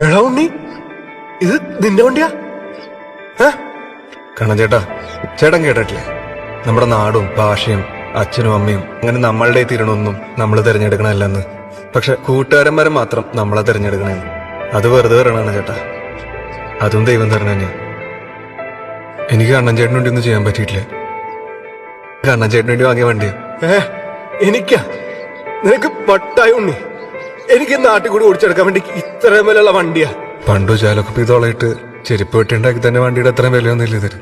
എടാ ഉണ്ണി, ഇത് നിന്റെ വണ്ടിയാ? കാരണം ചേട്ടൻ കേട്ടിട്ടില്ലേ, നമ്മുടെ നാടും ഭാഷയും അച്ഛനും അമ്മയും അങ്ങനെ നമ്മളുടെ തീരണമൊന്നും നമ്മൾ തിരഞ്ഞെടുക്കണമല്ലെന്ന്. പക്ഷെ കൂട്ടുകാരന്മാരെ മാത്രം നമ്മളെ തിരഞ്ഞെടുക്കണേന്ന്. അത് വെറുതെ വരണമാണ് ചേട്ടാ, അതും ദൈവം തരണ തന്നെയാ. എനിക്ക് കണ്ണൻ ചേട്ടന് വേണ്ടി ഒന്നും ചെയ്യാൻ പറ്റിയിട്ടില്ല. കണ്ണൻ ചേട്ടന് വേണ്ടി വാങ്ങിയ വണ്ടിയാ. എനിക്കാ? നിനക്ക് പട്ടായ ഉണ്ണി? എനിക്ക് നാട്ടിൽ കൂടി ഓടിച്ചെടുക്കാൻ വേണ്ടി ഇത്രയും വിലയുള്ള വണ്ടിയാ? പണ്ടു ചാലക്കുപ്പി തോളയിട്ട് ചെരുപ്പ് വെട്ടിണ്ടാക്കി തന്നെ വണ്ടിയുടെ അത്രയും വിലയൊന്നുമില്ല ഇതിന്.